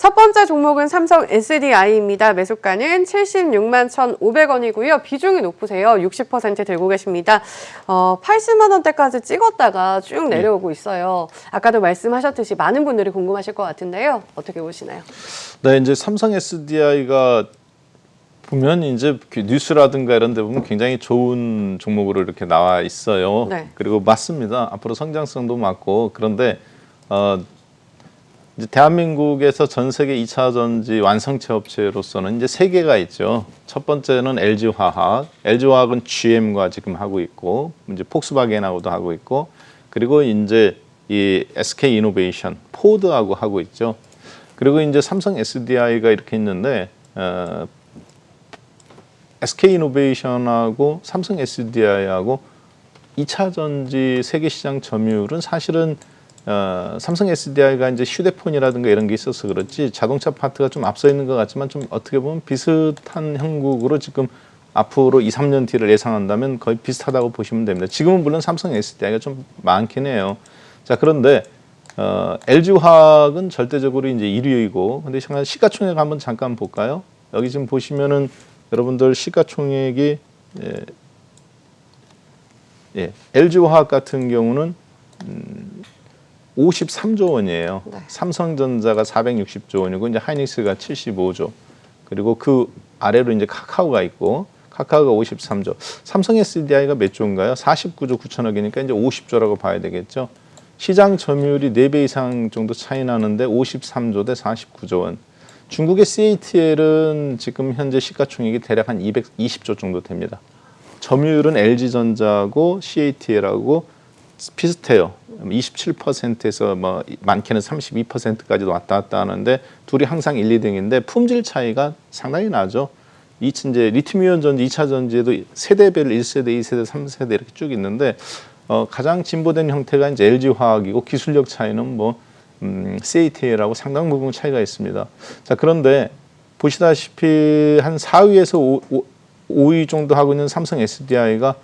첫 번째 종목은 삼성 SDI입니다. 매수가는 76만 1,500원이고요. 비중이 높으세요. 60% 들고 계십니다. 80만 원대까지 찍었다가 쭉 내려오고 있어요. 아까도 말씀하셨듯이 많은 분들이 궁금하실 것 같은데요. 어떻게 보시나요? 네, 이제 삼성 SDI가 보면 이제 뉴스라든가 이런 데 보면 굉장히 좋은 종목으로 이렇게 나와 있어요. 네. 그리고 맞습니다. 앞으로 성장성도 맞고 그런데 이제 대한민국에서 전 세계 2차 전지 완성체 업체로서는 이제 세 개가 있죠. 첫 번째는 LG화학. LG화학은 GM과 지금 하고 있고 이제 폭스바겐하고도 하고 있고 그리고 이제 이 SK이노베이션, 포드하고 하고 있죠. 그리고 이제 삼성 SDI가 이렇게 있는데 SK이노베이션하고 삼성 SDI하고 2차 전지 세계 시장 점유율은 사실은 삼성 SDI가 이제 휴대폰이라든가 이런 게 있어서 그렇지 자동차 파트가 좀 앞서 있는 것 같지만 좀 어떻게 보면 비슷한 형국으로 지금 앞으로 2, 3년 뒤를 예상한다면 거의 비슷하다고 보시면 됩니다. 지금은 물론 삼성 SDI가 좀 많긴 해요. 자, 그런데 LG화학은 절대적으로 이제 1위이고 근데 시가총액 한번 잠깐 볼까요? 여기 지금 보시면은 여러분들 시가총액이 LG화학 같은 경우는 53조 원이에요. 네. 삼성전자가 460조 원이고 이제 하이닉스가 75조. 그리고 그 아래로 이제 카카오가 있고 카카오가 53조. 삼성 SDI가 몇 조인가요? 49조 9천억이니까 이제 50조라고 봐야 되겠죠. 시장 점유율이 4배 이상 정도 차이 나는데 53조 대 49조 원. 중국의 CATL은 지금 현재 시가총액이 대략 한 220조 정도 됩니다. 점유율은 LG전자하고 CATL하고 비슷해요. 27%에서 뭐 많게는 32%까지도 왔다 갔다 하는데 둘이 항상 1, 2등인데 품질 차이가 상당히 나죠. 이제 리튬이온 전지 2차 전지에도 세대별 1세대, 2세대, 3세대 이렇게 쭉 있는데 가장 진보된 형태가 이제 LG화학이고 기술력 차이는 뭐 CATL하고 상당 부분 차이가 있습니다. 자, 그런데 보시다시피 한 4위에서 5위 정도 하고 있는 삼성 SDI가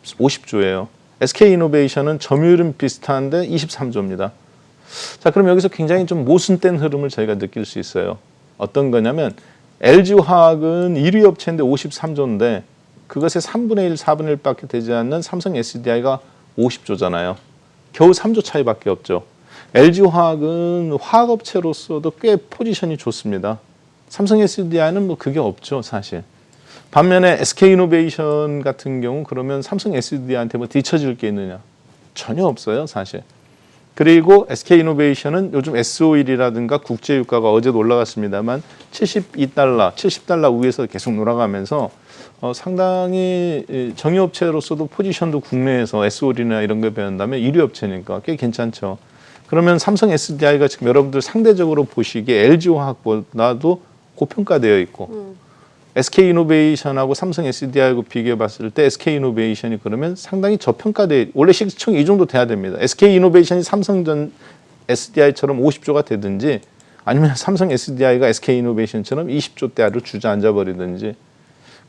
50조예요. SK이노베이션은 점유율은 비슷한데 23조입니다. 자, 그럼 여기서 굉장히 좀 모순된 흐름을 저희가 느낄 수 있어요. 어떤 거냐면 LG화학은 1위 업체인데 53조인데 그것의 3분의 1, 4분의 1밖에 되지 않는 삼성 SDI가 50조잖아요. 겨우 3조 차이밖에 없죠. LG화학은 화학업체로서도 꽤 포지션이 좋습니다. 삼성 SDI는 뭐 그게 없죠, 사실. 반면에 SK이노베이션 같은 경우 그러면 삼성 SDI한테 뭐 뒤처질 게 있느냐? 전혀 없어요, 사실. 그리고 SK이노베이션은 요즘 SO일이라든가 국제유가가 어제도 올라갔습니다만 72달러, 70달러 위에서 계속 놀아가면서 상당히 정유업체로서도 포지션도 국내에서 SO일이나 이런 거 배운다면 1위 업체니까 꽤 괜찮죠. 그러면 삼성 SDI가 지금 여러분들 상대적으로 보시기에 LG화학보다도 고평가되어 있고 SK이노베이션하고 삼성 SDI하고 비교해 봤을 때 SK이노베이션이 그러면 상당히 저평가돼 원래 시총이 이 정도 돼야 됩니다. SK이노베이션이 삼성전 SDI처럼 50조가 되든지 아니면 삼성 SDI가 SK이노베이션처럼 20조대로 주저앉아 버리든지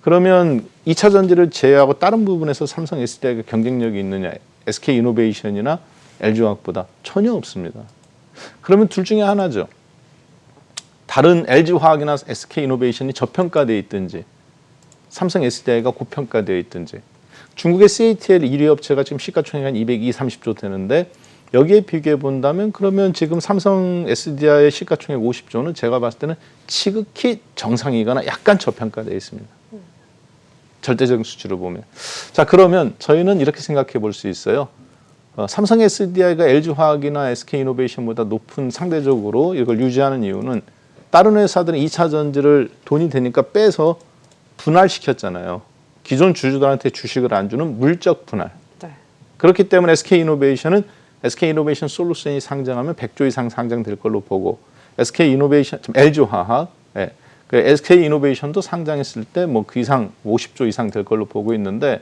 그러면 2차 전지를 제외하고 다른 부분에서 삼성 SDI가 경쟁력이 있느냐 SK이노베이션이나 LG화학보다 전혀 없습니다. 그러면 둘 중에 하나죠. 다른 LG화학이나 SK이노베이션이 저평가되어 있든지 삼성 SDI가 고평가되어 있든지 중국의 CATL 1위 업체가 지금 시가총액 한 230조 되는데 여기에 비교해 본다면 그러면 지금 삼성 SDI의 시가총액 50조는 제가 봤을 때는 지극히 정상이거나 약간 저평가되어 있습니다. 절대적인 수치로 보면. 자, 그러면 저희는 이렇게 생각해 볼 수 있어요. 삼성 SDI가 LG화학이나 SK이노베이션보다 높은 상대적으로 이걸 유지하는 이유는 다른 회사들은 2차 전지를 돈이 되니까 빼서 분할시켰잖아요. 기존 주주들한테 주식을 안 주는 물적 분할. 네. 그렇기 때문에 SK이노베이션은 SK이노베이션 솔루션이 상장하면 100조 이상 상장될 걸로 보고 SK이노베이션, LG화학, 그 SK이노베이션도 상장했을 때 뭐 그 이상 50조 이상 될 걸로 보고 있는데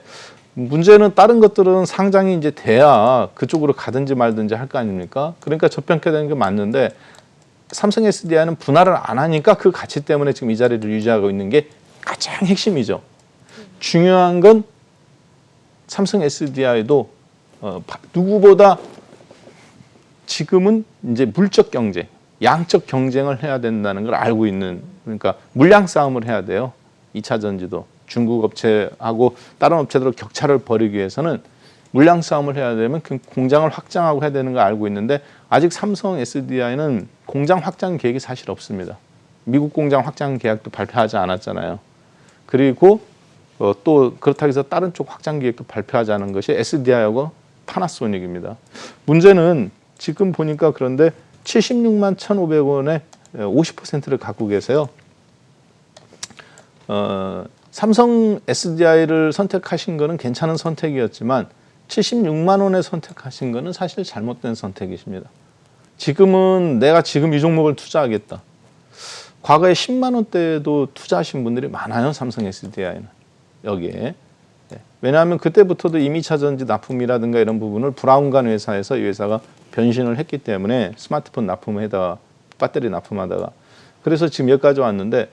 문제는 다른 것들은 상장이 이제 돼야 그쪽으로 가든지 말든지 할 거 아닙니까? 그러니까 저평가되는 게 맞는데 삼성 SDI는 분할을 안 하니까 그 가치 때문에 지금 이 자리를 유지하고 있는 게 가장 핵심이죠. 중요한 건 삼성 SDI도 누구보다 지금은 이제 물적 경제, 양적 경쟁을 해야 된다는 걸 알고 있는, 그러니까 물량 싸움을 해야 돼요. 2차 전지도 중국 업체하고 다른 업체들과 격차를 벌이기 위해서는 물량 싸움을 해야 되면 그 공장을 확장하고 해야 되는 걸 알고 있는데 아직 삼성 SDI는 공장 확장 계획이 사실 없습니다. 미국 공장 확장 계약도 발표하지 않았잖아요. 그리고 또 그렇다고 해서 다른 쪽 확장 계획도 발표하지 않은 것이 SDI하고 파나소닉입니다. 문제는 지금 보니까 그런데 76만 1,500원에 50%를 갖고 계세요. 삼성 SDI를 선택하신 거는 괜찮은 선택이었지만 76만 원에 선택하신 거는 사실 잘못된 선택이십니다. 지금은 내가 지금 이 종목을 투자하겠다. 과거에 10만 원대에도 투자하신 분들이 많아요. 삼성 SDI는 여기에. 왜냐하면 그때부터도 이미 2차 전지 납품이라든가 이런 부분을 브라운관 회사에서 이 회사가 변신을 했기 때문에 스마트폰 납품에다가 배터리 납품하다가 그래서 지금 여기까지 왔는데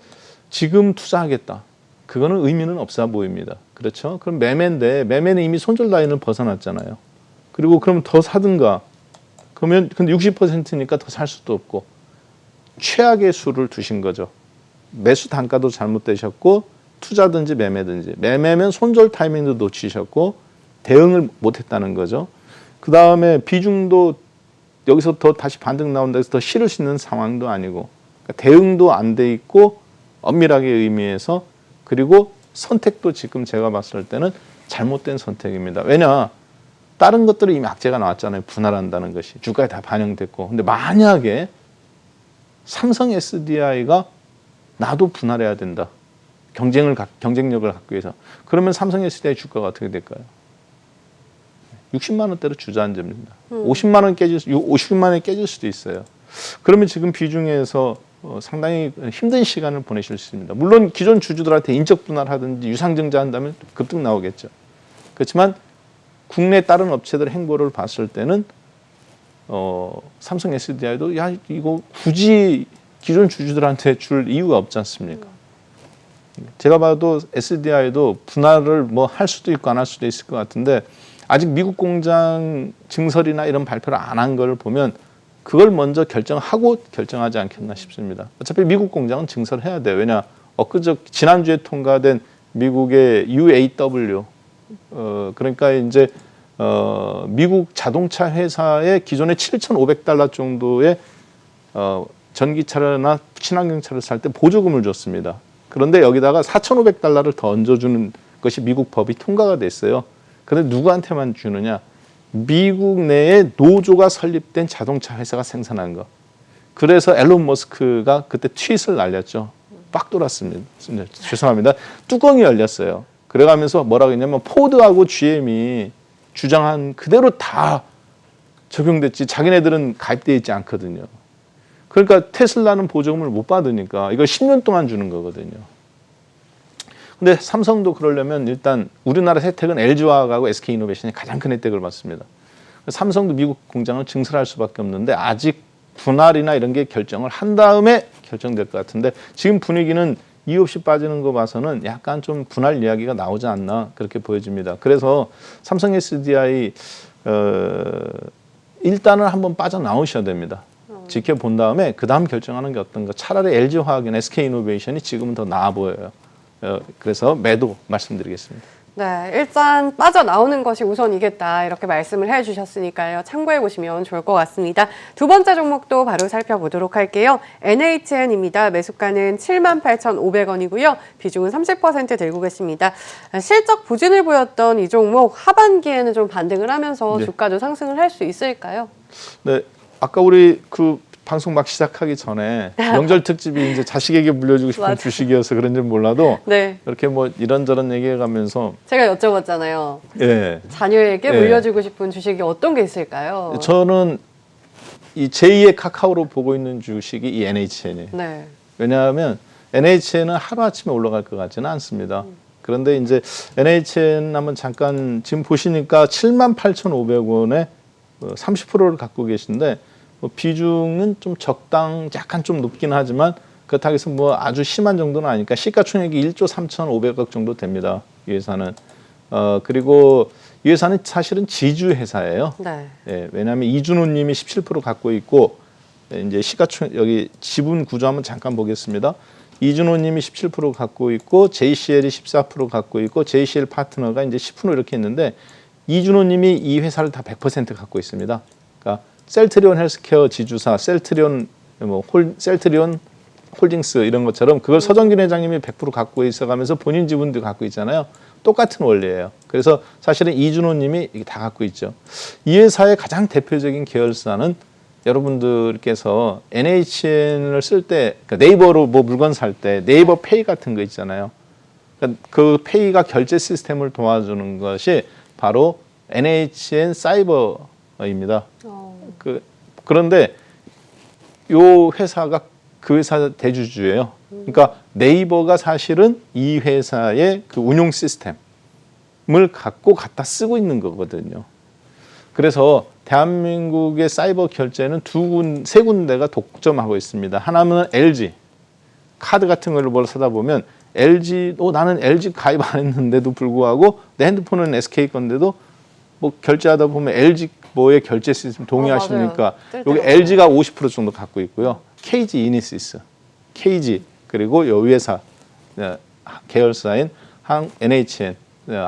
지금 투자하겠다. 그거는 의미는 없어 보입니다. 그렇죠? 그럼 매매인데 매매는 이미 손절 라인을 벗어났잖아요. 그리고 그럼 더 사든가. 그러면 근데 60%니까 더 살 수도 없고 최악의 수를 두신 거죠. 매수 단가도 잘못되셨고 투자든지 매매든지 매매면 손절 타이밍도 놓치셨고 대응을 못했다는 거죠. 그 다음에 비중도 여기서 더 다시 반등 나온다 해서 더 실을 수 있는 상황도 아니고 그러니까 대응도 안 돼 있고 엄밀하게 의미해서 그리고 선택도 지금 제가 봤을 때는 잘못된 선택입니다. 왜냐 다른 것들은 이미 악재가 나왔잖아요. 분할한다는 것이 주가에 다 반영됐고 근데 만약에 삼성 SDI가 나도 분할해야 된다. 경쟁력을 갖기 위해서. 그러면 삼성 SDI 주가가 어떻게 될까요? 60만 원대로 주저앉습니다. 50만 원에 깨질 수도 있어요. 그러면 지금 비중에서 상당히 힘든 시간을 보내실 수 있습니다. 물론 기존 주주들한테 인적 분할하든지 유상증자 한다면 급등 나오겠죠. 그렇지만 국내 다른 업체들 행보를 봤을 때는 삼성 SDI도 야 이거 굳이 기존 주주들한테 줄 이유가 없지 않습니까? 제가 봐도 SDI도 분할을 뭐 할 수도 있고 안 할 수도 있을 것 같은데 아직 미국 공장 증설이나 이런 발표를 안 한 걸 보면 그걸 먼저 결정하고 결정하지 않겠나 싶습니다. 어차피 미국 공장은 증설해야 돼요. 왜냐 지난주에 통과된 미국의 UAW 그러니까 이제 미국 자동차 회사의 기존에 7,500달러 정도의 전기차나 친환경차를 살 때 보조금을 줬습니다. 그런데 여기다가 4,500달러를 더 얹어주는 것이 미국 법이 통과가 됐어요. 그런데 누구한테만 주느냐? 미국 내에 노조가 설립된 자동차 회사가 생산한 거. 그래서 앨런 머스크가 그때 트윗을 날렸죠. 빡 돌았습니다. 죄송합니다. 뚜껑이 열렸어요. 그래가면서 뭐라고 했냐면 포드하고 GM이 주장한 그대로 다 적용됐지 자기네들은 가입되어 있지 않거든요. 그러니까 테슬라는 보조금을 못 받으니까 이걸 10년 동안 주는 거거든요. 근데 삼성도 그러려면 일단 우리나라 혜택은 LG화학하고 SK이노베이션이 가장 큰 혜택을 받습니다. 삼성도 미국 공장을 증설할 수밖에 없는데 아직 분할이나 이런 게 결정을 한 다음에 결정될 것 같은데 지금 분위기는 이유 없이 빠지는 거 봐서는 약간 좀 분할 이야기가 나오지 않나 그렇게 보여집니다. 그래서 삼성 SDI 일단은 한번 빠져나오셔야 됩니다. 지켜본 다음에 그 다음 결정하는 게 어떤가. 차라리 LG화학이나 SK이노베이션이 지금은 더 나아 보여요. 그래서 매도 말씀드리겠습니다. 네, 일단 빠져나오는 것이 우선이겠다 이렇게 말씀을 해주셨으니까요. 참고해 보시면 좋을 것 같습니다. 두 번째 종목도 바로 살펴보도록 할게요. NHN입니다. 매수가는 78,500원이고요. 비중은 30% 들고 계십니다. 실적 부진을 보였던 이 종목 하반기에는 좀 반등을 하면서 네. 주가도 상승을 할 수 있을까요? 네, 아까 우리 그 방송 막 시작하기 전에 명절 특집이 이제 자식에게 물려주고 싶은 맞아. 주식이어서 그런지 몰라도 네, 이렇게 뭐 이런저런 얘기해가면서 제가 여쭤봤잖아요. 예, 자녀에게 네. 물려주고 싶은 주식이 어떤 게 있을까요? 저는 이 제2의 카카오로 보고 있는 주식이 이 NHN이에요. 네, 왜냐하면 NHN은 하루아침에 올라갈 것 같지는 않습니다. 그런데 이제 NHN 한번 잠깐 지금 보시니까 78,500원에 30%를 갖고 계신데 비중은 좀 약간 좀 높긴 하지만 그렇다고 해서 뭐 아주 심한 정도는 아니니까 시가총액이 1조 3,500억 정도 됩니다. 이 회사는. 그리고 이 회사는 사실은 지주 회사예요. 네. 예, 왜냐하면 이준호 님이 17% 갖고 있고 이제 시가총 여기 지분 구조 한번 잠깐 보겠습니다. 이준호님이 17% 갖고 있고 JCL이 14% 갖고 있고 JCL 파트너가 이제 10% 이렇게 있는데 이준호님이 이 회사를 다 100% 갖고 있습니다. 그러니까 셀트리온 헬스케어 지주사, 셀트리온 셀트리온 홀딩스 이런 것처럼 그걸 서정균 회장님이 100% 갖고 있어가면서 본인 지분도 갖고 있잖아요. 똑같은 원리예요. 그래서 사실은 이준호님이 이게 다 갖고 있죠. 이 회사의 가장 대표적인 계열사는 여러분들께서 NHN을 쓸 때 그러니까 네이버로 뭐 물건 살 때 네이버 페이 같은 거 있잖아요. 그러니까 그 페이가 결제 시스템을 도와주는 것이 바로 NHN 사이버입니다. 그런데 요 회사가 그 회사 대주주예요. 그러니까 네이버가 사실은 이 회사의 그 운용 시스템을 갖고 갖다 쓰고 있는 거거든요. 그래서 대한민국의 사이버 결제는 세 군데가 독점하고 있습니다. 하나는 LG. 카드 같은 걸 뭘 사다 보면 LG, 나는 LG 가입 안 했는데도 불구하고 내 핸드폰은 SK 건데도 뭐 결제하다 보면 LG 뭐의 결제 시스템 동의하십니까? 여기 LG가 50% 정도 갖고 있고요. KG 이니시스, KG 그리고 요 회사 계열사인 NHN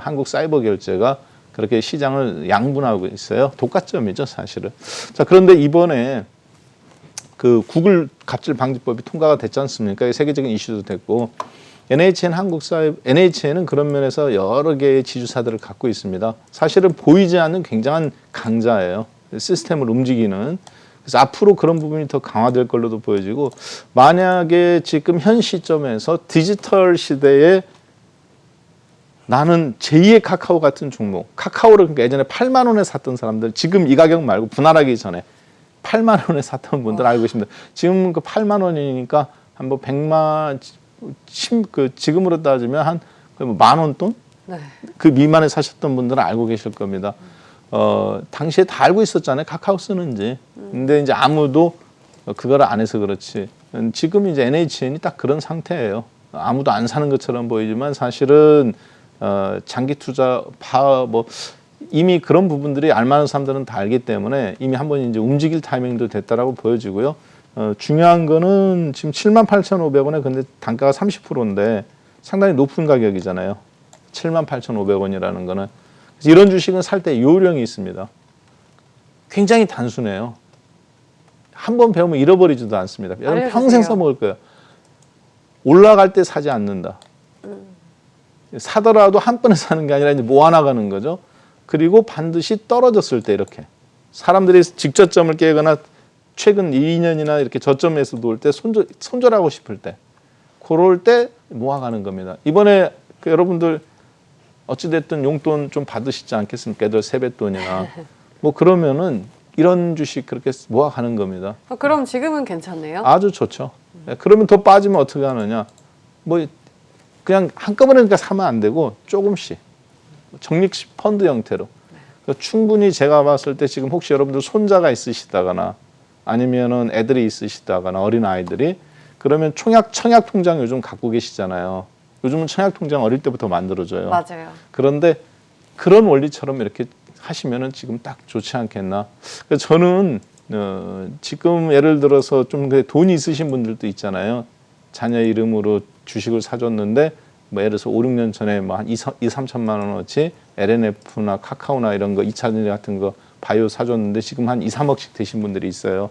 한국 사이버 결제가 그렇게 시장을 양분하고 있어요. 독과점이죠, 사실은. 자, 그런데 이번에 그 구글 갑질 방지법이 통과가 됐지 않습니까? 세계적인 이슈도 됐고 NHN은 그런 면에서 여러 개의 지주사들을 갖고 있습니다. 사실은 보이지 않는 굉장한 강자예요. 시스템을 움직이는. 그래서 앞으로 그런 부분이 더 강화될 걸로도 보여지고 만약에 지금 현 시점에서 디지털 시대에 나는 제2의 카카오 같은 종목, 카카오를 그러니까 예전에 8만 원에 샀던 사람들 지금 이 가격 말고 분할하기 전에 8만 원에 샀던 분들 알고 계십니다. 지금 그 8만 원이니까 한 뭐 100만 지금으로 따지면 한 만 원 돈? 네. 그 미만에 사셨던 분들은 알고 계실 겁니다. 당시에 다 알고 있었잖아요. 카카오 쓰는지. 근데 이제 아무도 그걸 안 해서 그렇지. 지금 이제 NHN이 딱 그런 상태예요. 아무도 안 사는 것처럼 보이지만 사실은 장기 투자 뭐 이미 그런 부분들이 알만한 사람들은 다 알기 때문에 이미 한번 이제 움직일 타이밍도 됐다라고 보여지고요. 중요한 거는 지금 78,500원에 근데 단가가 30%인데 상당히 높은 가격이잖아요. 78,500원이라는 거는. 그래서 이런 주식은 살 때 요령이 있습니다. 굉장히 단순해요. 한 번 배우면 잃어버리지도 않습니다. 여러분 평생 써먹을 거예요. 올라갈 때 사지 않는다. 사더라도 한 번에 사는 게 아니라 이제 모아나가는 거죠. 그리고 반드시 떨어졌을 때 이렇게 사람들이 직저점을 깨거나 최근 2년이나 이렇게 저점에서 놓을 때 손절하고 싶을 때 그럴 때 모아가는 겁니다. 이번에 그 여러분들 어찌됐든 용돈 좀 받으시지 않겠습니까? 애들 세뱃돈이나 뭐 그러면은 이런 주식 그렇게 모아가는 겁니다. 그럼 지금은 괜찮네요? 아주 좋죠. 그러면 더 빠지면 어떻게 하느냐. 뭐 그냥 한꺼번에 그러니까 사면 안 되고 조금씩 적립식 펀드 형태로. 그러니까 충분히 제가 봤을 때 지금 혹시 여러분들 손자가 있으시다거나 아니면은 애들이 있으시다거나 어린 아이들이 그러면 청약 통장 요즘 갖고 계시잖아요. 요즘은 청약 통장 어릴 때부터 만들어줘요. 맞아요. 그런데 그런 원리처럼 이렇게 하시면은 지금 딱 좋지 않겠나. 그래서 저는 지금 예를 들어서 좀 돈이 있으신 분들도 있잖아요. 자녀 이름으로 주식을 사줬는데 뭐 예를 들어서 5, 6년 전에 뭐 한 2, 3천만 원어치 LNF나 카카오나 이런 거 2차전지 같은 거 바이오 사줬는데 지금 한 2, 3억씩 되신 분들이 있어요.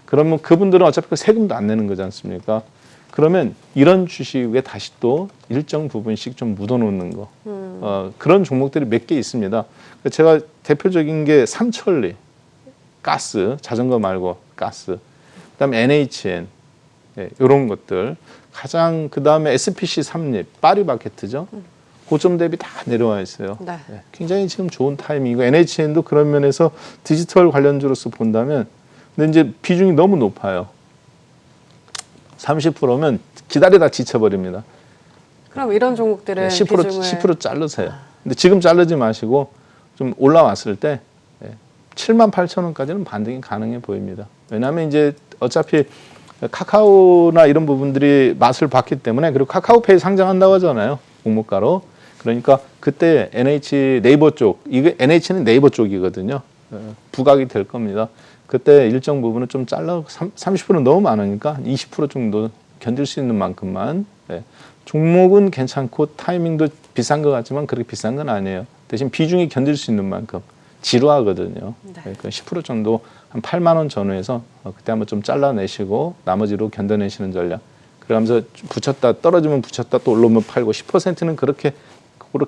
그러면 그분들은 어차피 그 세금도 안 내는 거지 않습니까? 그러면 이런 주식에 다시 또 일정 부분씩 좀 묻어놓는 거. 그런 종목들이 몇 개 있습니다. 제가 대표적인 게 삼천리, 가스, 자전거 말고 가스. 그다음에 NHN, 이런 것들. 가장 그다음에 SPC 삼립, 파리바게트죠. 고점 대비 다 내려와 있어요. 네. 굉장히 지금 좋은 타이밍이고 NHN도 그런 면에서 디지털 관련주로서 본다면 근데 이제 비중이 너무 높아요. 30%면 기다리다 지쳐버립니다. 그럼 이런 종목들은 10% 자르세요. 근데 지금 자르지 마시고 좀 올라왔을 때 78,000원까지는 반등이 가능해 보입니다. 왜냐하면 이제 어차피 카카오나 이런 부분들이 맛을 봤기 때문에 그리고 카카오페이 상장한다고 하잖아요. 공모가로. 그러니까 그때 네이버 쪽, 이게 NH는 네이버 쪽이거든요. 부각이 될 겁니다. 그때 일정 부분은 좀 잘라 30% 너무 많으니까 20% 정도 견딜 수 있는 만큼만. 네. 종목은 괜찮고 타이밍도 비싼 것 같지만 그렇게 비싼 건 아니에요. 대신 비중이 견딜 수 있는 만큼 지루하거든요. 네. 그러니까 10% 정도 한 8만 원 전후에서 그때 한번 좀 잘라내시고 나머지로 견뎌내시는 전략. 그러면서 붙였다 떨어지면 붙였다 또 올라오면 팔고 10%는 그렇게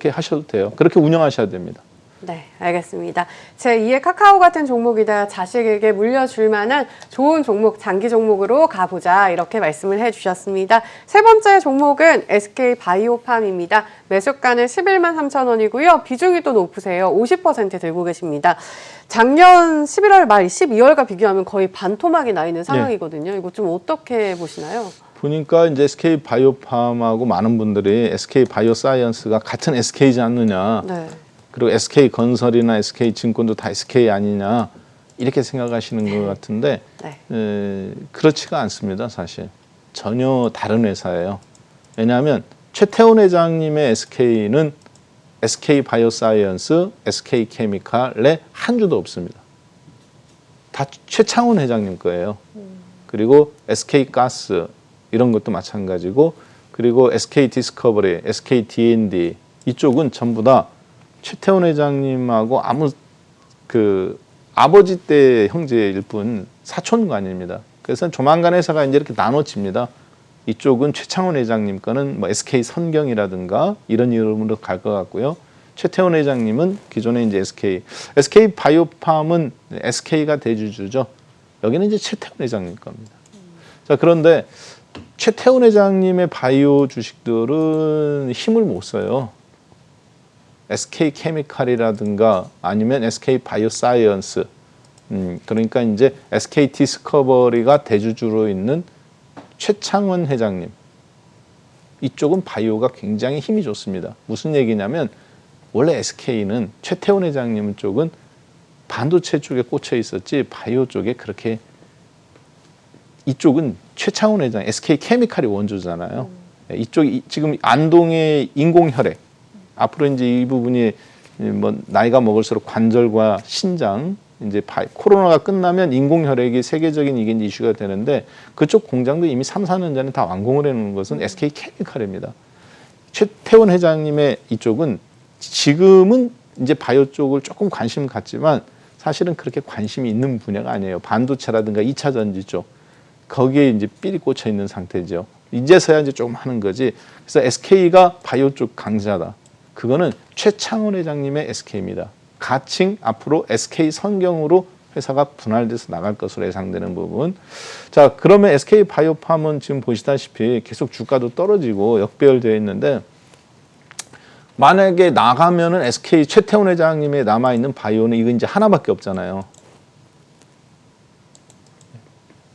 하셔도 돼요. 그렇게 운영하셔야 됩니다. 네, 알겠습니다. 제2의 카카오 같은 종목이다 자식에게 물려줄 만한 좋은 종목, 장기 종목으로 가보자 이렇게 말씀을 해주셨습니다. 세 번째 종목은 SK바이오팜입니다. 매수가는 11만 3천 원이고요. 비중이 또 높으세요. 50% 들고 계십니다. 작년 11월 말 12월과 비교하면 거의 반토막이 나 있는 상황이거든요. 이거 좀 어떻게 보시나요? 보니까 이제 SK바이오팜하고 많은 분들이 SK바이오사이언스가 같은 SK지 않느냐. 네. 그리고 SK건설이나 SK증권도 다 SK 아니냐 이렇게 생각하시는 것 같은데 그렇지가 않습니다. 사실 전혀 다른 회사예요. 왜냐하면 최태원 회장님의 SK는 SK바이오사이언스, SK케미칼에 한 주도 없습니다. 다 최창원 회장님 거예요. 그리고 SK가스 이런 것도 마찬가지고 그리고 SK디스커버리, SKD&D 이쪽은 전부 다 최태원 회장님하고 아버지 때 형제일 뿐 사촌관입니다. 그래서 조만간 회사가 이제 이렇게 나눠집니다. 이쪽은 최창원 회장님 거는 뭐 SK 선경이라든가 이런 이름으로 갈 것 같고요. 최태원 회장님은 기존에 이제 SK 바이오팜은 SK가 대주주죠. 여기는 이제 최태원 회장님 겁니다. 자, 그런데 최태원 회장님의 바이오 주식들은 힘을 못 써요. SK케미칼이라든가 아니면 SK바이오사이언스 그러니까 이제 SK디스커버리가 대주주로 있는 최창원 회장님 이쪽은 바이오가 굉장히 힘이 좋습니다. 무슨 얘기냐면 원래 SK는 최태원 회장님 쪽은 반도체 쪽에 꽂혀 있었지 바이오 쪽에 그렇게 이쪽은 최창원 회장 SK케미칼이 원조잖아요. 이쪽이 지금 안동의 인공혈액 앞으로 이제 이 부분이 뭐 나이가 먹을수록 관절과 신장 이제 코로나가 끝나면 인공혈액이 세계적인 이게 이슈가 되는데 그쪽 공장도 이미 3, 4년 전에 다 완공을 해놓은 것은 SK케미칼입니다. 최태원 회장님의 이쪽은 지금은 이제 바이오 쪽을 조금 관심 갖지만 사실은 그렇게 관심이 있는 분야가 아니에요. 반도체라든가 2차 전지 쪽 거기에 이제 삘이 꽂혀 있는 상태죠. 이제서야 이제 조금 하는 거지. 그래서 SK가 바이오 쪽 강자다. 그거는 최창원 회장님의 SK입니다. 가칭 앞으로 SK 선경으로 회사가 분할돼서 나갈 것으로 예상되는 부분. 자, 그러면 SK 바이오팜은 지금 보시다시피 계속 주가도 떨어지고 역배열되어 있는데 만약에 나가면은 SK 최태원 회장님의 남아 있는 바이오는 이거 이제 하나밖에 없잖아요.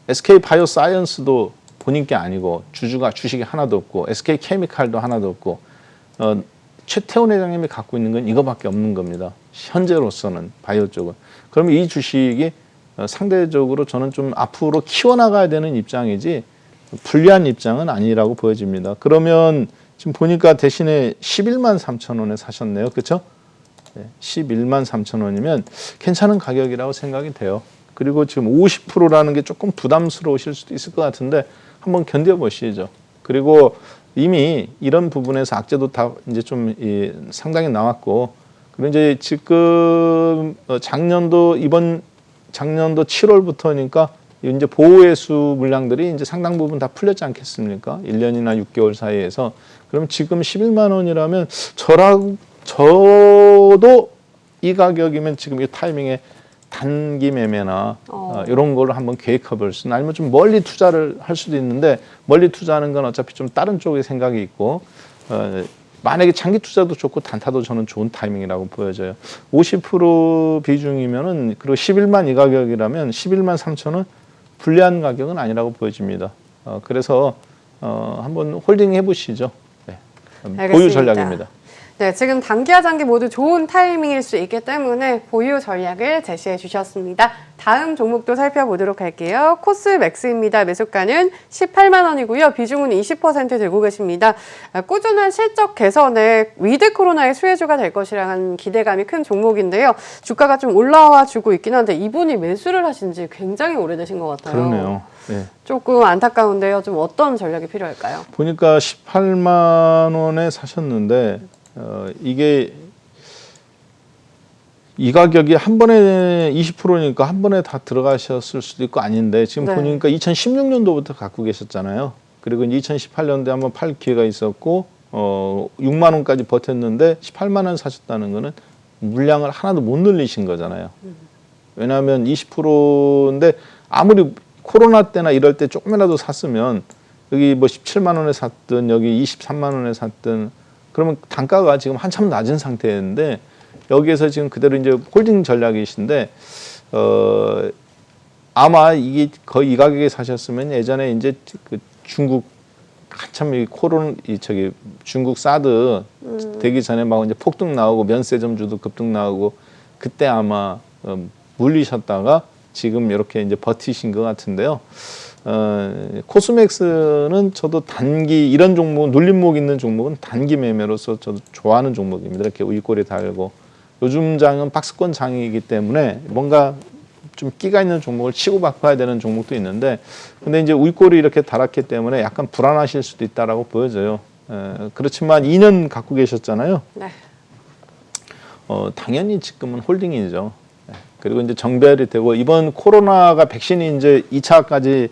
SK 바이오사이언스도 본인 게 아니고 주식이 하나도 없고 SK 케미칼도 하나도 없고 최태원 회장님이 갖고 있는 건 이거밖에 없는 겁니다. 현재로서는 바이오 쪽은. 그러면 이 주식이 상대적으로 저는 좀 앞으로 키워나가야 되는 입장이지 불리한 입장은 아니라고 보여집니다. 그러면 지금 보니까 대신에 11만 3천 원에 사셨네요. 그렇죠? 11만 3천 원이면 괜찮은 가격이라고 생각이 돼요. 그리고 지금 50%라는 게 조금 부담스러우실 수도 있을 것 같은데 한번 견뎌보시죠. 그리고 이미 이런 부분에서 악재도 다 이제 좀 상당히 나왔고, 그리고 이제 지금 작년도 7월부터니까 이제 보호회수 물량들이 이제 상당 부분 다 풀렸지 않겠습니까? 1년이나 6개월 사이에서. 그럼 지금 11만 원이라면 저도 이 가격이면 지금 이 타이밍에 단기 매매나 이런 걸로 한번 계획해 볼 수는, 아니면 좀 멀리 투자를 할 수도 있는데, 멀리 투자하는 건 어차피 좀 다른 쪽의 생각이 있고, 만약에 장기 투자도 좋고 단타도 저는 좋은 타이밍이라고 보여져요. 50% 비중이면은, 그리고 11만 이 가격이라면 11만 3천 원 불리한 가격은 아니라고 보여집니다. 그래서 한번 홀딩 해보시죠. 네. 보유 전략입니다. 네, 지금 단기와 장기 모두 좋은 타이밍일 수 있기 때문에 보유 전략을 제시해 주셨습니다. 다음 종목도 살펴보도록 할게요. 코스맥스입니다. 매수가는 18만 원이고요. 비중은 20% 들고 계십니다. 꾸준한 실적 개선에 위드 코로나의 수혜주가 될 것이라는 기대감이 큰 종목인데요. 주가가 좀 올라와 주고 있긴 한데 이분이 매수를 하신 지 굉장히 오래되신 것 같아요. 그러네요. 네. 조금 안타까운데요. 좀 어떤 전략이 필요할까요? 보니까 18만 원에 사셨는데 이게 이 가격이 한 번에 20%니까 한 번에 다 들어가셨을 수도 있고 아닌데 지금 네. 보니까 2016년도부터 갖고 계셨잖아요. 그리고 이제 2018년도에 한번 팔 기회가 있었고 6만 원까지 버텼는데 18만 원 사셨다는 거는 물량을 하나도 못 늘리신 거잖아요. 왜냐하면 20%인데 아무리 코로나 때나 이럴 때 조금이라도 샀으면 여기 뭐 17만 원에 샀든 여기 23만 원에 샀든 그러면 단가가 지금 한참 낮은 상태인데 여기에서 지금 그대로 이제 홀딩 전략이신데 아마 이게 거의 이 가격에 사셨으면 예전에 이제 그 중국 한참 이 코로나 저기 중국 사드 되기 전에 막 이제 폭등 나오고 면세점주도 급등 나오고 그때 아마 물리셨다가 지금 이렇게 이제 버티신 것 같은데요. 코스맥스는 저도 단기 이런 종목 눌림목 있는 종목은 단기 매매로서 저도 좋아하는 종목입니다. 이렇게 윗골이 달고 요즘 장은 박스권 장이기 때문에 뭔가 좀 끼가 있는 종목을 치고 바꿔야 되는 종목도 있는데 근데 이제 윗골이 이렇게 달았기 때문에 약간 불안하실 수도 있다라고 보여져요. 그렇지만 2년 갖고 계셨잖아요. 네. 당연히 지금은 홀딩이죠. 그리고 이제 정배열이 되고 이번 코로나가 백신이 이제 2차까지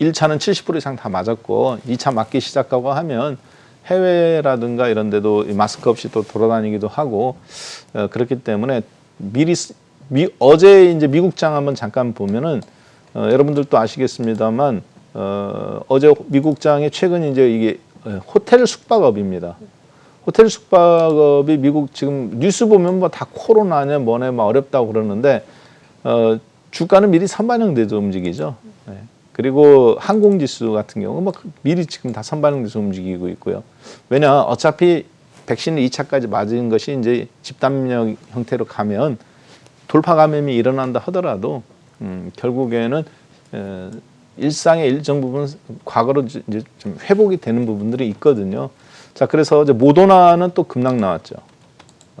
1차는 70% 이상 다 맞았고 2차 맞기 시작하고 하면 해외라든가 이런 데도 마스크 없이 또 돌아다니기도 하고 그렇기 때문에 어제 이제 미국장 한번 잠깐 보면은 여러분들도 아시겠습니다만 어제 미국장에 최근 이제 이게 호텔 숙박업입니다. 호텔 숙박업이 미국 지금 뉴스 보면 뭐 다 코로나냐 뭐냐 막 어렵다고 그러는데 주가는 미리 선반영돼서 움직이죠. 네. 그리고 항공지수 같은 경우 뭐 미리 지금 다 선반영돼서 움직이고 있고요. 왜냐 어차피 백신을 2차까지 맞은 것이 이제 집단력 형태로 가면 돌파 감염이 일어난다 하더라도 결국에는 일상의 일정 부분 과거로 이제 좀 회복이 되는 부분들이 있거든요. 자, 그래서 이제 모더나는 또 급락 나왔죠.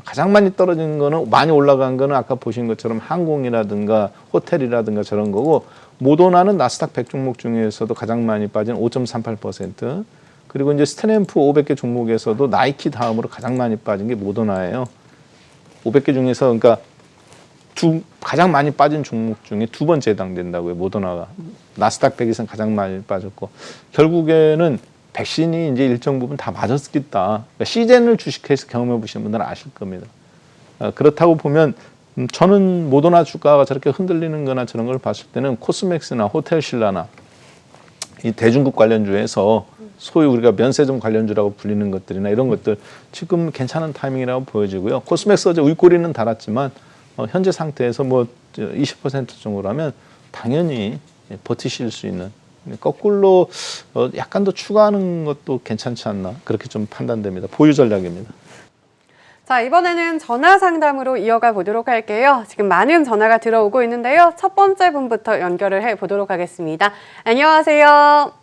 가장 많이 떨어진 거는 많이 올라간 거는 아까 보신 것처럼 항공이라든가 호텔이라든가 저런 거고 모더나는 나스닥 100 종목 중에서도 가장 많이 빠진 5.38%. 그리고 이제 스탠프 500개 종목에서도 나이키 다음으로 가장 많이 빠진 게 모더나예요. 500개 중에서 그러니까 가장 많이 빠진 종목 중에 두 번째 해당된다고요. 모더나가. 나스닥 100에서는 가장 많이 빠졌고 결국에는 백신이 이제 일정 부분 다 맞았겠다. 그러니까 시젠을 주식해서 경험해 보신 분들은 아실 겁니다. 그렇다고 보면 저는 모더나 주가가 저렇게 흔들리는 거나 저런 걸 봤을 때는 코스맥스나 호텔신라나 이 대중국 관련주에서 소위 우리가 면세점 관련주라고 불리는 것들이나 이런 것들 지금 괜찮은 타이밍이라고 보여지고요. 코스맥스 어제 윗꼬리는 달았지만 현재 상태에서 뭐 20% 정도라면 당연히 버티실 수 있는 거꾸로 약간 더 추가하는 것도 괜찮지 않나 그렇게 좀 판단됩니다. 보유 전략입니다. 자, 이번에는 전화 상담으로 이어가 보도록 할게요. 지금 많은 전화가 들어오고 있는데요. 첫 번째 분부터 연결을 해 보도록 하겠습니다. 안녕하세요.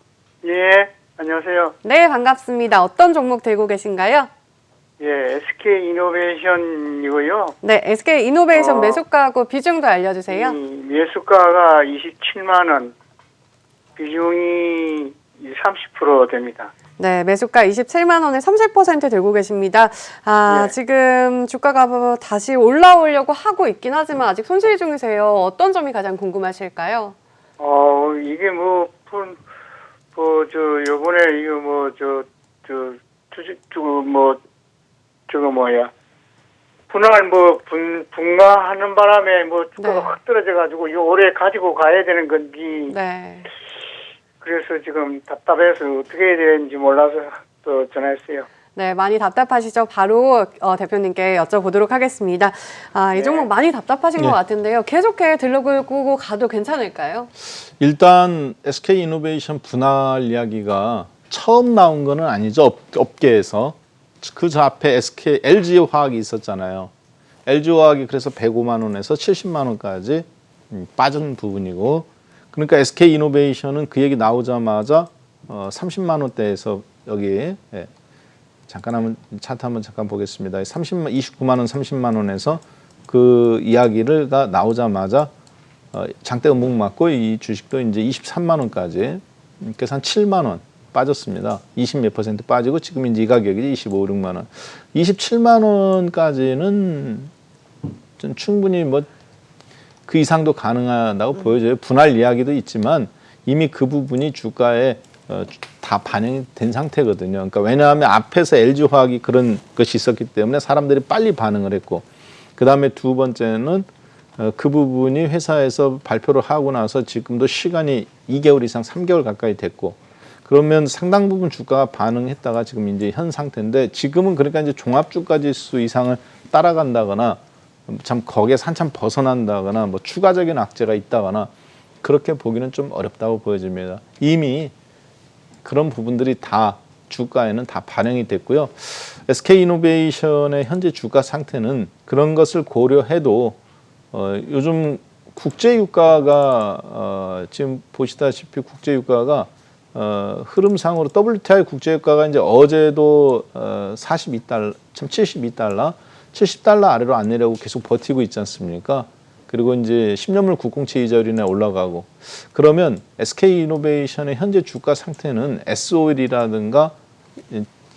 예, 안녕하세요. 네, 반갑습니다. 어떤 종목 들고 계신가요? 예, SK 이노베이션이고요. 네, SK 이노베이션 매수가하고 비중도 알려주세요. 매수가가 27만 원, 비중이 30% 됩니다. 네, 매수가 27만 원에 30% 들고 계십니다. 네. 지금 주가가 다시 올라오려고 하고 있긴 하지만 아직 손실 중이세요. 어떤 점이 가장 궁금하실까요? 이게 요번에 이거 분할 분가하는 바람에 주가가 네. 확 떨어져가지고 이 올해 가지고 가야 되는 건지. 네. 그래서 지금 답답해서 어떻게 해야 되는지 몰라서 또 전화했어요. 네, 많이 답답하시죠? 바로 대표님께 여쭤보도록 하겠습니다. 이 네. 종목 많이 답답하신 네. 것 같은데요. 계속해 들러보고 가도 괜찮을까요? 일단 SK 이노베이션 분할 이야기가 처음 나온 거는 아니죠. 업계에서. 그 저 앞에 LG화학이 있었잖아요. LG화학이 그래서 105만 원에서 70만 원까지 빠진 부분이고, 그러니까 SK이노베이션은 그 얘기 나오자마자 30만 원대에서 여기 잠깐 한번 차트 한번 잠깐 보겠습니다. 29만 원, 30만 원에서 그 이야기가 나오자마자 장대 음봉 맞고 이 주식도 이제 23만 원까지, 그래서 한 7만 원 빠졌습니다. 20몇 % 빠지고 지금 이제 이 가격이 25, 6만 원. 27만 원까지는 좀 충분히 뭐 그 이상도 가능하다고 보여져요. 분할 이야기도 있지만 이미 그 부분이 주가에 다 반영이 된 상태거든요. 그러니까 왜냐하면 앞에서 LG화학이 그런 것이 있었기 때문에 사람들이 빨리 반응을 했고, 그 다음에 두 번째는 그 부분이 회사에서 발표를 하고 나서 지금도 시간이 2개월 이상 3개월 가까이 됐고, 그러면 상당 부분 주가가 반응했다가 지금 이제 현 상태인데, 지금은 그러니까 이제 종합주가지수 이상을 따라간다거나 참 거기에서 한참 벗어난다거나 뭐 추가적인 악재가 있다거나 그렇게 보기는 좀 어렵다고 보여집니다. 이미 그런 부분들이 다 주가에는 다 반영이 됐고요. SK이노베이션의 현재 주가 상태는 그런 것을 고려해도 요즘 국제유가가 지금 보시다시피 국제유가가 흐름상으로 WTI 국제유가가 이제 어제도 42달러, 참 72달러, 70달러 아래로 안 내려고 계속 버티고 있지 않습니까? 그리고 이제 10년물 907 이자율이나 올라가고, 그러면 SK이노베이션의 현재 주가 상태는 S-오일이라든가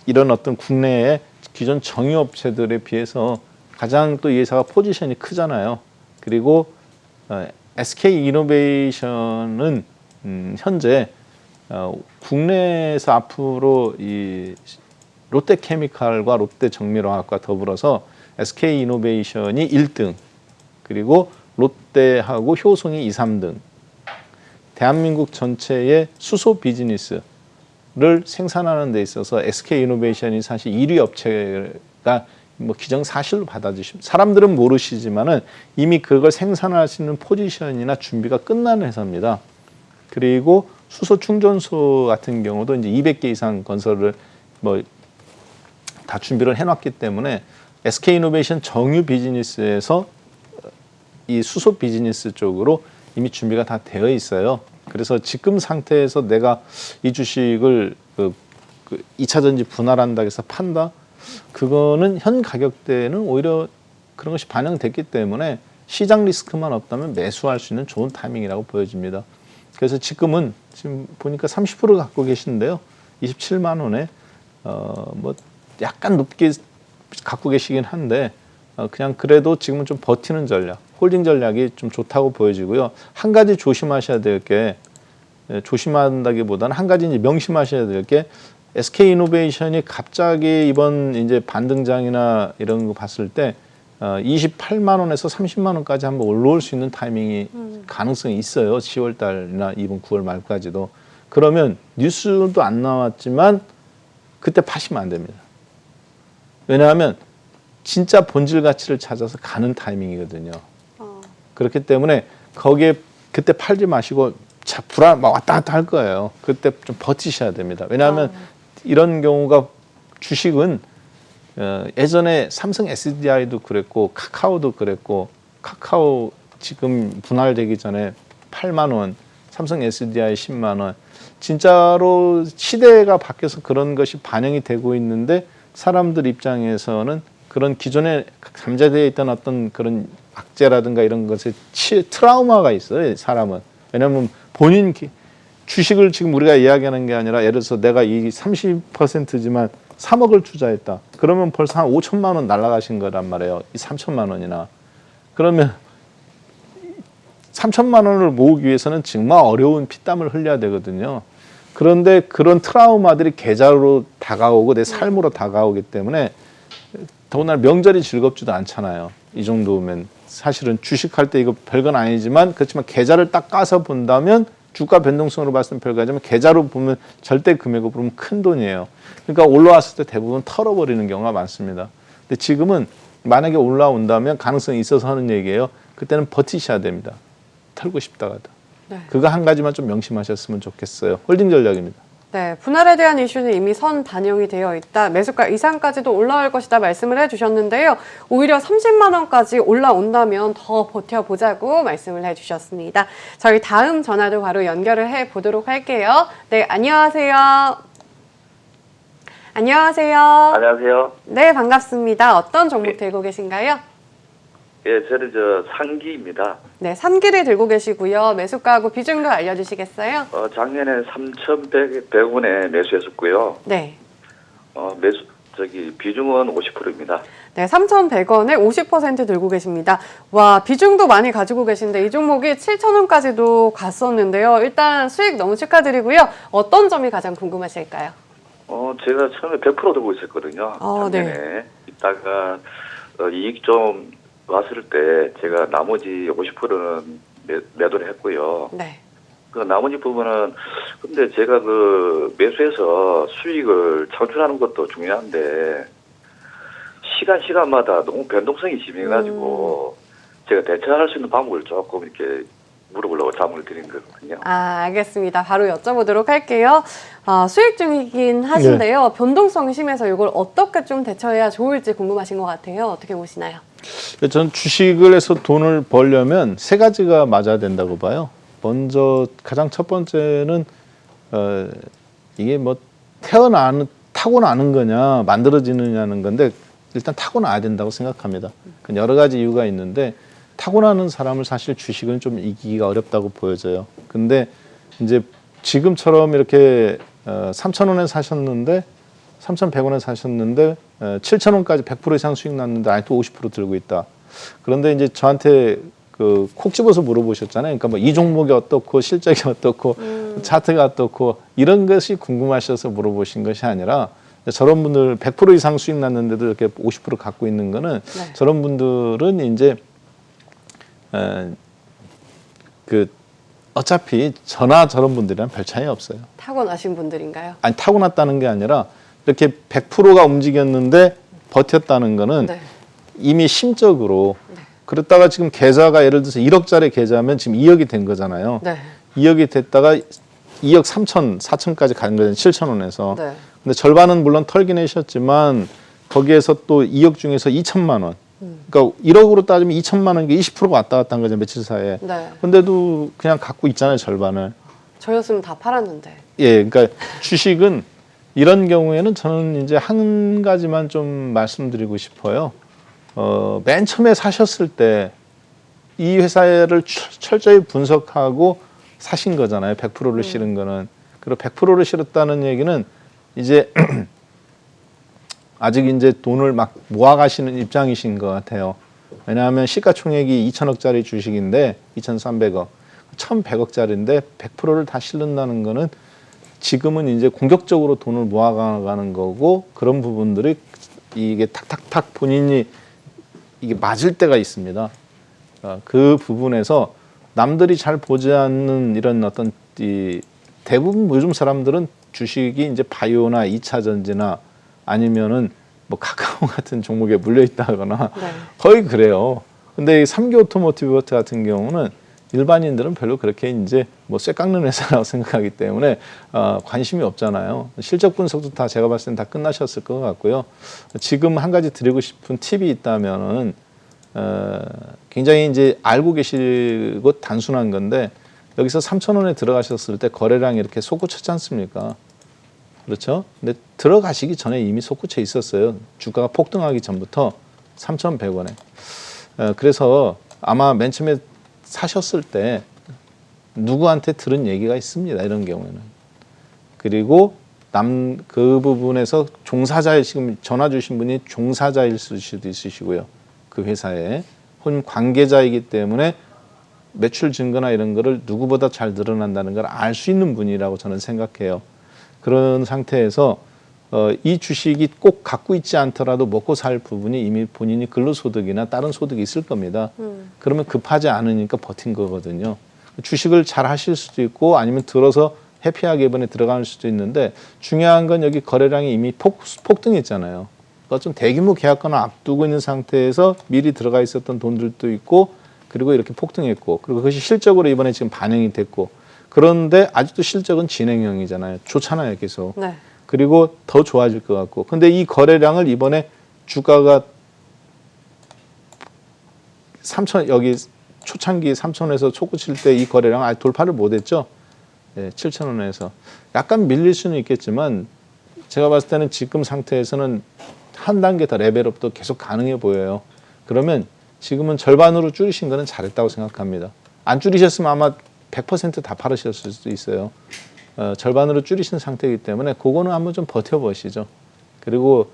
이런 어떤 국내의 기존 정유업체들에 비해서 가장 또 이 회사가 포지션이 크잖아요. 그리고 SK이노베이션은 현재 국내에서 앞으로 이 롯데케미칼과 롯데정밀화학과 더불어서 SK이노베이션이 1등, 그리고 롯데하고 효성이 2, 3등. 대한민국 전체의 수소 비즈니스를 생산하는 데 있어서 SK이노베이션이 사실 1위 업체가 뭐 기정사실로 받아주시면, 사람들은 모르시지만은 이미 그걸 생산할 수 있는 포지션이나 준비가 끝난 회사입니다. 그리고 수소 충전소 같은 경우도 이제 200개 이상 건설을 뭐 다 준비를 해놨기 때문에 SK이노베이션 정유 비즈니스에서 이 수소 비즈니스 쪽으로 이미 준비가 다 되어 있어요. 그래서 지금 상태에서 내가 이 주식을 그 2차 전지 분할한다 해서 판다? 그거는 현 가격대에는 오히려 그런 것이 반영됐기 때문에 시장 리스크만 없다면 매수할 수 있는 좋은 타이밍이라고 보여집니다. 그래서 지금은 지금 보니까 30% 갖고 계신데요. 27만 원에 뭐 약간 높게 갖고 계시긴 한데 그냥 그래도 지금은 좀 버티는 전략, 홀딩 전략이 좀 좋다고 보여지고요. 한 가지 조심하셔야 될 게, 조심한다기보다는 한 가지 이제 명심하셔야 될 게, SK이노베이션이 갑자기 이번 이제 반등장이나 이런 거 봤을 때 28만 원에서 30만 원까지 한번 올라올 수 있는 타이밍이 가능성이 있어요. 10월 달이나 이번 9월 말까지도. 그러면 뉴스도 안 나왔지만 그때 파시면 안 됩니다. 왜냐하면 진짜 본질 가치를 찾아서 가는 타이밍이거든요. 그렇기 때문에 거기에 그때 팔지 마시고 불안 막 왔다 갔다 할 거예요. 그때 좀 버티셔야 됩니다. 왜냐하면 이런 경우가 주식은 예전에 삼성 SDI도 그랬고 카카오도 그랬고, 카카오 지금 분할되기 전에 8만 원, 삼성 SDI 10만 원. 진짜로 시대가 바뀌어서 그런 것이 반영이 되고 있는데, 사람들 입장에서는 그런 기존에 잠재되어 있던 어떤 그런 악재라든가 이런 것에 트라우마가 있어요, 사람은. 왜냐하면 본인 주식을 지금 우리가 이야기하는 게 아니라, 예를 들어서 내가 이 30%지만 3억을 투자했다. 그러면 벌써 한 5천만 원 날아가신 거란 말이에요. 이 3천만 원이나. 그러면 3천만 원을 모으기 위해서는 정말 어려운 피땀을 흘려야 되거든요. 그런데 그런 트라우마들이 계좌로 다가오고 내 삶으로 다가오기 때문에, 더군다나 명절이 즐겁지도 않잖아요. 이 정도면 사실은 주식할 때 이거 별건 아니지만, 그렇지만 계좌를 딱 까서 본다면, 주가 변동성으로 봤을 때 별거 아니지만 계좌로 보면 절대 금액으로 보면 큰 돈이에요. 그러니까 올라왔을 때 대부분 털어버리는 경우가 많습니다. 근데 지금은 만약에 올라온다면 가능성이 있어서 하는 얘기예요. 그때는 버티셔야 됩니다. 털고 싶다가도. 네. 그거 한 가지만 좀 명심하셨으면 좋겠어요. 홀딩 전략입니다. 네, 분할에 대한 이슈는 이미 선 반영이 되어 있다. 매수가 이상까지도 올라올 것이다 말씀을 해주셨는데요. 오히려 30만 원까지 올라온다면 더 버텨보자고 말씀을 해주셨습니다. 저희 다음 전화도 바로 연결을 해보도록 할게요. 네, 안녕하세요. 안녕하세요. 안녕하세요. 네, 반갑습니다. 어떤 종목 네. 들고 계신가요? 예, 저는 상기입니다. 네, 3기를 들고 계시고요. 매수가하고 비중도 알려주시겠어요? 작년에 3,100원에 매수했었고요. 네. 비중은 50%입니다. 네, 3,100원에 50% 들고 계십니다. 와, 비중도 많이 가지고 계신데 이 종목이 7,000원까지도 갔었는데요. 일단 수익 너무 축하드리고요. 어떤 점이 가장 궁금하실까요? 제가 처음에 100% 들고 있었거든요. 작년에. 네. 이따가 이익 좀 왔을 때 제가 나머지 50%는 매도를 했고요. 네. 그 나머지 부분은 근데 제가 매수해서 수익을 창출하는 것도 중요한데 시간마다 너무 변동성이 심해가지고 제가 대처할 수 있는 방법을 조금 이렇게 물어보려고 자문을 드린 거거든요. 알겠습니다. 바로 여쭤보도록 할게요. 수익 중이긴 하신데요. 변동성이 심해서 이걸 어떻게 좀 대처해야 좋을지 궁금하신 것 같아요. 어떻게 보시나요? 저는 주식을 해서 돈을 벌려면 세 가지가 맞아야 된다고 봐요. 먼저 가장 첫 번째는 이게 뭐 타고나는 거냐 만들어지느냐는 건데 일단 타고나야 된다고 생각합니다. 여러 가지 이유가 있는데 타고나는 사람을 사실 주식은 좀 이기기가 어렵다고 보여져요. 근데 이제 지금처럼 이렇게 3,000원에 사셨는데 3,100원에 사셨는데 7,000원까지 100% 이상 수익 났는데 아직도 50% 들고 있다. 그런데 이제 저한테 콕 집어서 물어보셨잖아요. 그러니까 뭐 이 종목이 어떻고 실적이 어떻고 차트가 어떻고 이런 것이 궁금하셔서 물어보신 것이 아니라 저런 분들 100% 이상 수익 났는데도 이렇게 50% 갖고 있는 거는 네. 저런 분들은 이제 어차피 저런 분들이랑 별 차이 없어요. 타고나신 분들인가요? 아니 타고났다는 게 아니라 이렇게 100%가 움직였는데 버텼다는 거는 네. 이미 심적으로 그랬다가 지금 계좌가 예를 들어서 1억짜리 계좌면 지금 2억이 된 거잖아요. 네. 2억이 됐다가 2억 3천, 4천까지 간 거잖아요. 7,000원에서. 네. 근데 절반은 물론 털긴 하셨지만 거기에서 또 2억 중에서 2천만 원. 그러니까 1억으로 따지면 2천만 원, 이게 20%가 왔다 갔다 한 거죠. 며칠 사이에. 네. 근데도 그냥 갖고 있잖아요. 절반을. 저였으면 다 팔았는데. 예, 그러니까 주식은 이런 경우에는 저는 이제 한 가지만 좀 말씀드리고 싶어요. 맨 처음에 사셨을 때 이 회사를 철저히 분석하고 사신 거잖아요. 100%를 실은 거는. 그리고 100%를 실었다는 얘기는 이제 아직 이제 돈을 막 모아가시는 입장이신 것 같아요. 왜냐하면 시가총액이 2천억짜리 주식인데 2,300억, 1,100억짜리인데 100%를 다 실른다는 거는 지금은 이제 공격적으로 돈을 모아가는 거고 그런 부분들이 이게 탁탁탁 본인이 이게 맞을 때가 있습니다. 그 부분에서 남들이 잘 보지 않는 이런 어떤 대부분 요즘 사람들은 주식이 이제 바이오나 2차 전지나 아니면은 뭐 카카오 같은 종목에 물려 있다거나 네. 거의 그래요. 근데 이 3기 오토모티브 같은 경우는 일반인들은 별로 그렇게 이제 뭐 쇠 깎는 회사라고 생각하기 때문에 관심이 없잖아요. 실적 분석도 다 제가 봤을 땐 다 끝나셨을 것 같고요. 지금 한 가지 드리고 싶은 팁이 있다면은 굉장히 이제 알고 계시고 단순한 건데 여기서 3,000원에 들어가셨을 때 거래량이 이렇게 솟구쳤지 않습니까? 그렇죠? 근데 들어가시기 전에 이미 솟구쳐 있었어요. 주가가 폭등하기 전부터 3,100원에. 그래서 아마 맨 처음에 사셨을 때 누구한테 들은 얘기가 있습니다. 이런 경우에는. 그리고 그 부분에서 종사자일 지금 전화 주신 분이 종사자일 수도 있으시고요. 그 회사에 혹은 관계자이기 때문에 매출 증거나 이런 거를 누구보다 잘 드러난다는 걸 알 수 있는 분이라고 저는 생각해요. 그런 상태에서 이 주식이 꼭 갖고 있지 않더라도 먹고 살 부분이 이미 본인이 근로소득이나 다른 소득이 있을 겁니다. 그러면 급하지 않으니까 버틴 거거든요. 주식을 잘 하실 수도 있고 아니면 들어서 해피하게 이번에 들어갈 수도 있는데 중요한 건 여기 거래량이 이미 폭등했잖아요. 그러니까 좀 대규모 계약권을 앞두고 있는 상태에서 미리 들어가 있었던 돈들도 있고 그리고 이렇게 폭등했고 그리고 그것이 실적으로 이번에 지금 반영이 됐고 그런데 아직도 실적은 진행형이잖아요. 좋잖아요, 계속. 네. 그리고 더 좋아질 것 같고. 근데 이 거래량을 이번에 주가가 3천 여기 초창기 3천원에서 초고칠 때 이 거래량 아직 돌파를 못했죠. 네, 7천원에서 약간 밀릴 수는 있겠지만 제가 봤을 때는 지금 상태에서는 한 단계 더 레벨업도 계속 가능해 보여요. 그러면 지금은 절반으로 줄이신 거는 잘했다고 생각합니다. 안 줄이셨으면 아마 100%다 팔으셨을 수도 있어요. 절반으로 줄이신 상태이기 때문에 그거는 한번 좀 버텨보시죠. 그리고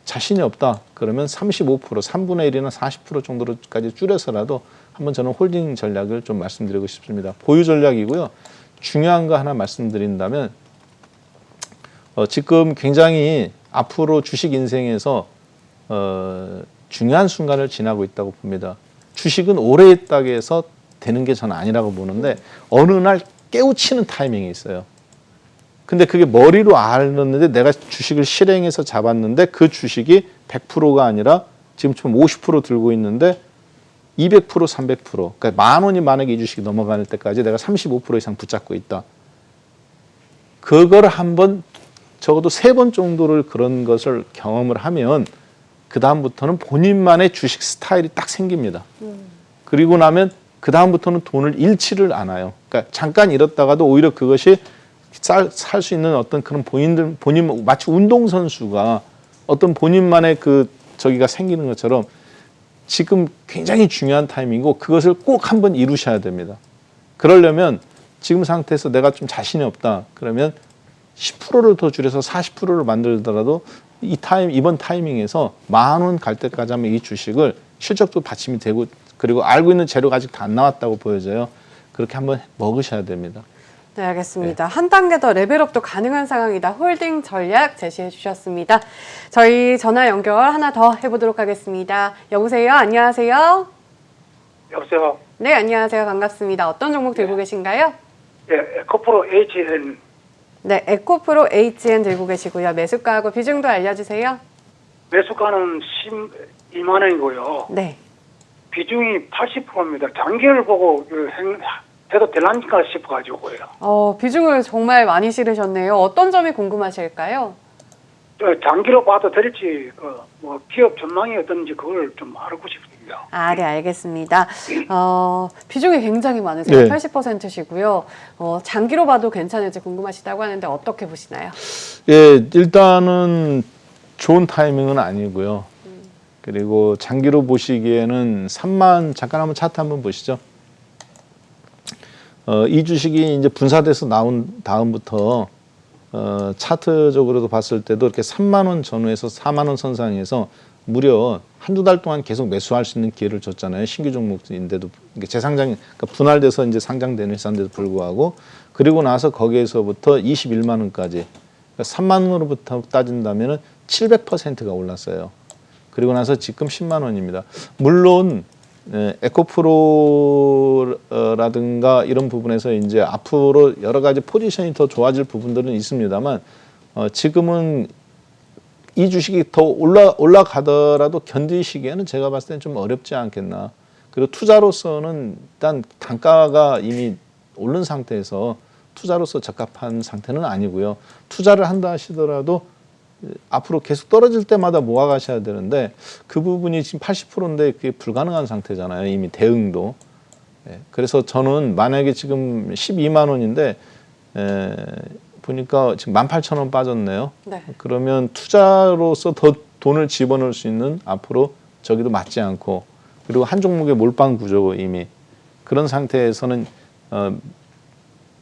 자신이 없다 그러면 35%, 3분의 1이나 40% 정도로까지 줄여서라도 한번 저는 홀딩 전략을 좀 말씀드리고 싶습니다. 보유 전략이고요. 중요한 거 하나 말씀드린다면 지금 굉장히 앞으로 주식 인생에서 중요한 순간을 지나고 있다고 봅니다. 주식은 오래 있다고 해서 되는 게 저는 아니라고 보는데 어느 날 깨우치는 타이밍이 있어요. 근데 그게 머리로 알았는데 내가 주식을 실행해서 잡았는데 그 주식이 100%가 아니라 지금 좀 50% 들고 있는데 200%, 300%. 그러니까 10,000원이 만약에 이 주식이 넘어갈 때까지 내가 35% 이상 붙잡고 있다. 그걸 한번 적어도 3번 정도를 그런 것을 경험을 하면 그 다음부터는 본인만의 주식 스타일이 딱 생깁니다. 그리고 나면 그 다음부터는 돈을 잃지를 않아요. 그러니까 잠깐 잃었다가도 오히려 그것이 살 수 있는 어떤 그런 본인 마치 운동선수가 어떤 본인만의 그 저기가 생기는 것처럼 지금 굉장히 중요한 타이밍이고 그것을 꼭 한번 이루셔야 됩니다. 그러려면 지금 상태에서 내가 좀 자신이 없다. 그러면 10%를 더 줄여서 40%를 만들더라도 이번 타이밍에서 10,000원 갈 때까지 하면 이 주식을 실적도 받침이 되고 그리고 알고 있는 재료가 아직 다 안 나왔다고 보여져요. 그렇게 한번 먹으셔야 됩니다. 네, 알겠습니다. 한 단계 더 레벨업도 가능한 상황이다. 홀딩 전략 제시해 주셨습니다. 저희 전화 연결 하나 더 해보도록 하겠습니다. 여보세요? 안녕하세요? 여보세요. 네, 안녕하세요. 반갑습니다. 어떤 종목 들고 계신가요? 예, 에코프로 HN 네, 에코프로 HN 들고 계시고요. 매수가하고 비중도 알려주세요. 매수가는 12만 원이고요. 네. 비중이 80%입니다. 장기를 보고 해도 될라니까 싶어가지고요. 비중을 정말 많이 실으셨네요. 어떤 점이 궁금하실까요? 장기로 봐도 될지 뭐 기업 전망이 어떤지 그걸 좀 알고 싶습니다. 네, 알겠습니다. 비중이 굉장히 많으세요. 네. 80%시고요. 장기로 봐도 괜찮을지 궁금하시다고 하는데 어떻게 보시나요? 예, 일단은 좋은 타이밍은 아니고요. 그리고 장기로 보시기에는 잠깐 한번 차트 한번 보시죠. 이 주식이 이제 분사돼서 나온 다음부터 차트적으로도 봤을 때도 이렇게 3만 원 전후에서 4만 원 선상에서 무려 한두 달 동안 계속 매수할 수 있는 기회를 줬잖아요. 신규 종목인데도 재상장, 그러니까 분할돼서 이제 상장되는 회사인데도 불구하고 그리고 나서 거기에서부터 21만 원까지 그러니까 3만 원으로부터 따진다면은 700%가 올랐어요. 그리고 나서 지금 10만 원입니다. 물론 에코프로라든가 이런 부분에서 이제 앞으로 여러 가지 포지션이 더 좋아질 부분들은 있습니다만 지금은 이 주식이 더 올라가더라도 견디시기에는 제가 봤을 때는 좀 어렵지 않겠나. 그리고 투자로서는 일단 단가가 이미 오른 상태에서 투자로서 적합한 상태는 아니고요. 투자를 한다 하시더라도 앞으로 계속 떨어질 때마다 모아가셔야 되는데 그 부분이 지금 80%인데 그게 불가능한 상태잖아요. 이미 대응도. 그래서 저는 만약에 지금 12만 원인데 보니까 지금 18,000원 빠졌네요. 네. 그러면 투자로서 더 돈을 집어넣을 수 있는 앞으로 저기도 맞지 않고 그리고 한 종목의 몰빵 구조고 이미 그런 상태에서는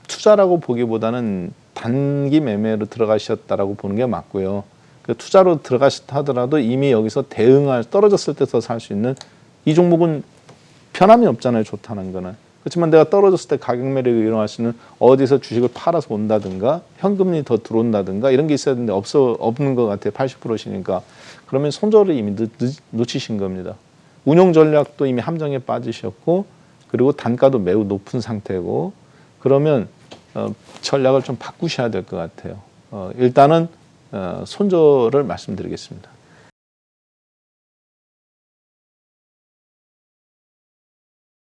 투자라고 보기보다는 단기 매매로 들어가셨다라고 보는 게 맞고요. 그 투자로 들어가셨다 하더라도 이미 여기서 떨어졌을 때 더 살 수 있는 이 종목은 변함이 없잖아요. 좋다는 거는. 그렇지만 내가 떨어졌을 때 가격 매력이 일어날 수 있는 어디서 주식을 팔아서 온다든가 현금이 더 들어온다든가 이런 게 있어야 되는데 없는 것 같아요. 80%시니까. 그러면 손절을 이미 놓치신 겁니다. 운용 전략도 이미 함정에 빠지셨고 그리고 단가도 매우 높은 상태고 그러면 전략을 좀 바꾸셔야 될 것 같아요. 일단은 손절을 말씀드리겠습니다.